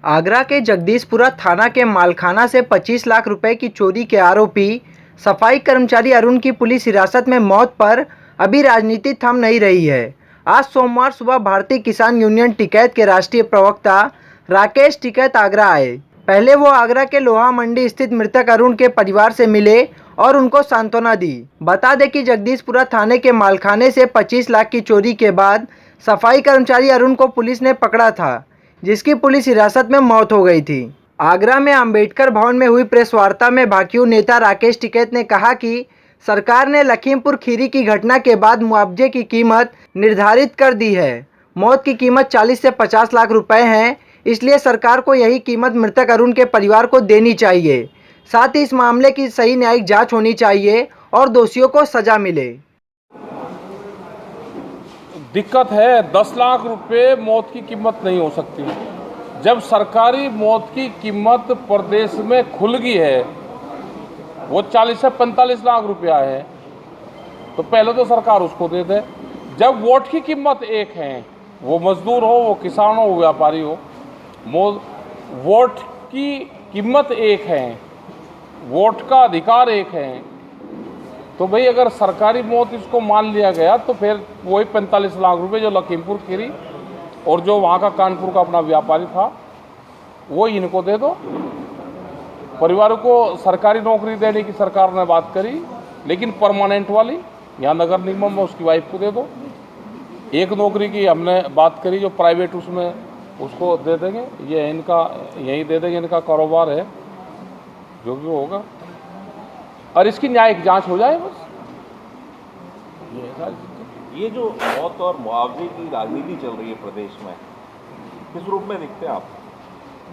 आगरा के जगदीशपुरा थाना के मालखाना से 25 लाख रुपए की चोरी के आरोपी सफाई कर्मचारी अरुण की पुलिस हिरासत में मौत पर अभी राजनीति थम नहीं रही है। आज सोमवार सुबह भारतीय किसान यूनियन टिकैत के राष्ट्रीय प्रवक्ता राकेश टिकैत आगरा आए। पहले वो आगरा के लोहा मंडी स्थित मृतक अरुण के परिवार से मिले और उनको सांत्वना दी। बता दें कि जगदीशपुरा थाने के मालखाने से 25 लाख की चोरी के बाद सफाई कर्मचारी अरुण को पुलिस ने पकड़ा था, जिसकी पुलिस हिरासत में मौत हो गई थी। आगरा में अंबेडकर भवन में हुई प्रेस वार्ता में भाकियू नेता राकेश टिकैत ने कहा कि सरकार ने लखीमपुर खीरी की घटना के बाद मुआवजे की कीमत निर्धारित कर दी है। मौत की कीमत 40 से 50 लाख रुपए है, इसलिए सरकार को यही कीमत मृतक अरुण के परिवार को देनी चाहिए। साथ ही इस मामले की सही न्यायिक जांच होनी चाहिए और दोषियों को सजा मिले। दिक्कत है, 10 लाख रुपए मौत की कीमत नहीं हो सकती। जब सरकारी मौत की कीमत प्रदेश में खुल गई है, वो 40 से 45 लाख रुपया है, तो पहले तो सरकार उसको दे दे। जब वोट की कीमत एक है, वो मजदूर हो, वो किसान हो, वो व्यापारी हो, वोट की कीमत एक है, वोट का अधिकार एक है, तो भाई अगर सरकारी मौत इसको मान लिया गया तो फिर वही 45 लाख रुपए जो लखीमपुर खीरी और जो वहाँ का कानपुर का अपना व्यापारी था वो इनको दे दो। परिवार को सरकारी नौकरी देने की सरकार ने बात करी, लेकिन परमानेंट वाली यहाँ नगर निगम में उसकी वाइफ को दे दो। एक नौकरी की हमने बात करी जो प्राइवेट, उसमें उसको दे देंगे। ये इनका यही दे देंगे, इनका कारोबार है, जो भी होगा, और इसकी न्यायिक जांच हो जाए बस। ये जो मौत और मुआवजे की राजनीति चल रही है प्रदेश में, किस रूप में दिखते हैं आप?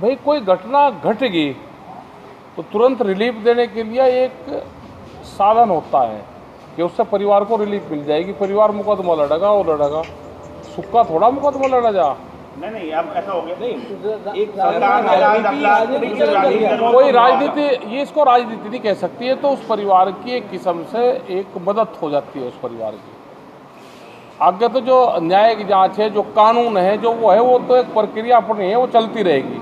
भाई कोई घटना घट गई तो तुरंत रिलीफ देने के लिए एक साधन होता है कि उससे परिवार को रिलीफ मिल जाएगी। परिवार मुकदमा लड़ेगा, वो लड़ेगा, सुक्का थोड़ा मुकदमा लड़ा जा। नहीं, अब ऐसा हो गया। नहीं, एक कोई राजनीति, ये इसको राजनीति नहीं कह सकती है। तो उस परिवार की एक किस्म से एक मदद हो जाती है उस परिवार की। आगे तो जो न्यायिक जांच है, जो कानून है, जो वो है, वो तो एक प्रक्रिया अपनी है, वो चलती रहेगी।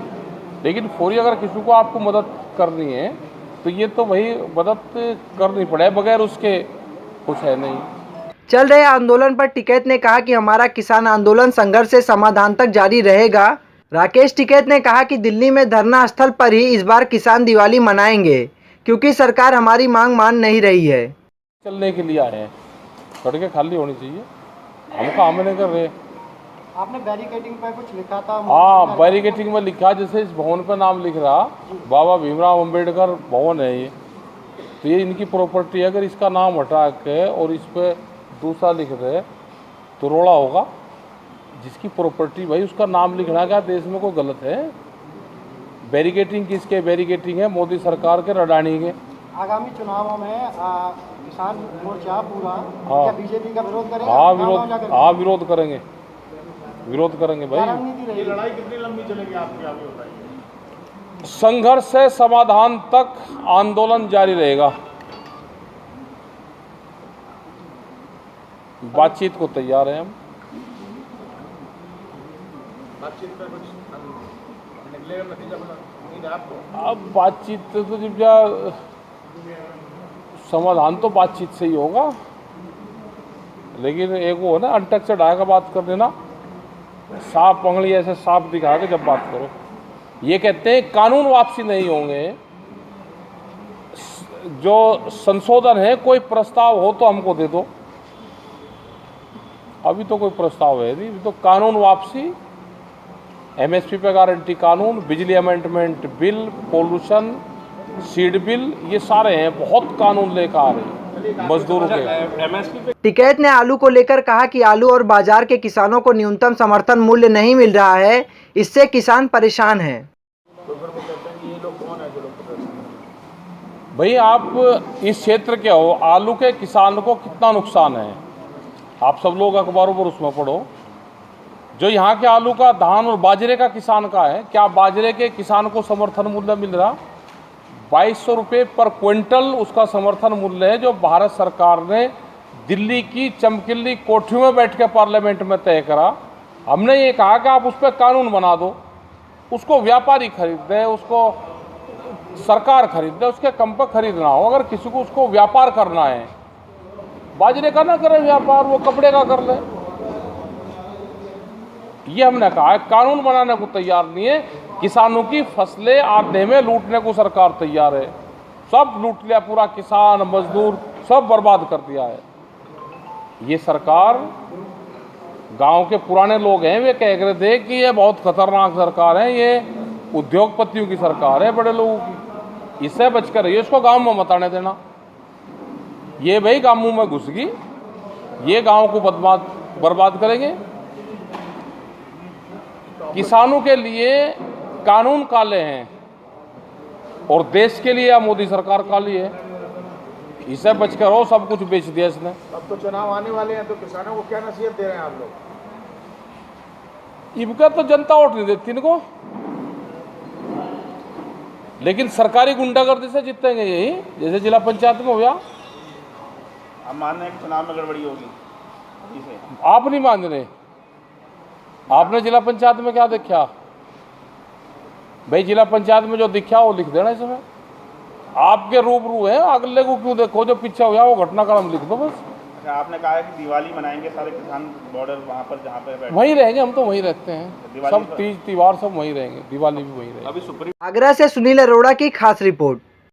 लेकिन फौरी अगर किसी को आपको मदद करनी है तो ये तो भाई मदद करनी पड़े, बगैर उसके कुछ है नहीं। चल रहे आंदोलन पर टिकैत ने कहा कि हमारा किसान आंदोलन संघर्ष से समाधान तक जारी रहेगा। राकेश टिकैत ने कहा कि दिल्ली में धरना स्थल पर ही इस बार किसान दिवाली मनाएंगे, क्योंकि सरकार हमारी मांग मान नहीं रही है। चलने के लिए आए हैं, सड़कें खाली होनी चाहिए, हम काम नहीं कर रहे। आपने बैरिकेडिंग पर कुछ लिखा था? हाँ, बैरिकेडिंग में लिखा, जैसे इस भवन पर नाम लिख रहा बाबा भीमराव अंबेडकर भवन है ये, तो ये इनकी प्रॉपर्टी है। अगर इसका नाम हटा के और इस पर दूसरा लिख रहे तो रोड़ा होगा। जिसकी प्रॉपर्टी भाई उसका नाम लिखना क्या देश में कोई गलत है? बैरिकेडिंग किसके बैरिकेडिंग है? मोदी सरकार के, रडानी के। आगामी चुनावों में किसान मोर्चा पूरा हाँ, बीजेपी का विरोध करेंगे? हाँ, विरोध करेंगे, विरोध करेंगे भाई। ये लड़ाई कितनी लंबी चलेगी आपकी, आप बताइए। संघर्ष से समाधान तक आंदोलन जारी रहेगा। बातचीत को तैयार हैं हम। बातचीत पर कुछ निकलेगा नतीजा बना आपको? अब बातचीत तो जब समाधान तो बातचीत से ही होगा, लेकिन एक वो है ना, अनटक्चड आएगा बात कर देना, साफ उंगली ऐसे साफ दिखा के जब बात करो। ये कहते हैं कानून वापसी नहीं होंगे, जो संशोधन है, कोई प्रस्ताव हो तो हमको दे दो। अभी तो कोई प्रस्ताव है नहीं, तो कानून वापसी, एमएसपी पे गारंटी कानून, बिजली amendment bill, pollution seed bill, ये सारे हैं, बहुत कानून लेकर आ रहे हैं मजदूरों के। टिकैत ने आलू को लेकर कहा कि आलू और बाजार के किसानों को न्यूनतम समर्थन मूल्य नहीं मिल रहा है, इससे किसान परेशान हैं। भाई आप इस क्षेत्र के हो, आलू के किसान को कितना नुकसान है आप सब लोग अखबारों पर उसमें पढ़ो। जो यहाँ के आलू का, धान और बाजरे का किसान का है, क्या बाजरे के किसान को समर्थन मूल्य मिल रहा? 2200 रुपये पर क्विंटल उसका समर्थन मूल्य है, जो भारत सरकार ने दिल्ली की चमकीली कोठरी में बैठ के पार्लियामेंट में तय करा। हमने ये कहा कि आप उस पर कानून बना दो, उसको व्यापारी खरीदते हैं, उसको सरकार खरीदते, उसके कम पर खरीदना हो। अगर किसी को उसको व्यापार करना है, बाजरे का ना करे व्यापार, वो कपड़े का कर ले। ये हमने कहा है, कानून बनाने को तैयार नहीं है। किसानों की फसलें आधे में लूटने को सरकार तैयार है। सब लूट लिया, पूरा किसान मजदूर सब बर्बाद कर दिया है। ये सरकार, गांव के पुराने लोग हैं, वे कह रहे थे कि ये बहुत खतरनाक सरकार है, ये उद्योगपतियों की सरकार है, बड़े लोगों की। इससे बचकर रहिए, इसको गांव में मत आने देना। ये भाई गांवों में घुस गई, ये गांव को बर्बाद करेंगे। किसानों के लिए कानून काले हैं और देश के लिए मोदी सरकार काली है। इससे बचकर हो, सब कुछ बेच दिया इसने। अब तो चुनाव आने वाले हैं, तो किसानों को क्या नसीहत दे रहे हैं आप लोग? इनका तो जनता वोट नहीं देती इनको, लेकिन सरकारी गुंडागर्दी से जीतेंगे यही, जैसे जिला पंचायत में हो गया। हम मान रहे हैं कि चुनाव में गड़बड़ी होगी। आप नहीं मान रहे? आपने जिला पंचायत में क्या देखा भाई? जिला पंचायत में जो दिखा वो लिख देना इसमें। आपके रूबरू है, अगले को क्यों देखो? जो पीछे हुआ वो घटनाक्रम लिख दो बस। अच्छा, आपने कहा है कि दिवाली मनाएंगे सारे किसान बॉर्डर वहाँ पर जहाँ पे बैठे, वहीं रहेंगे। हम तो वहीं रहते हैं, सब पर? तीज त्योहार सब वहीं रहेंगे, दिवाली भी वहीं रहेंगे। अभी सुप्रीम आगरा से सुनील अरोड़ा की खास रिपोर्ट।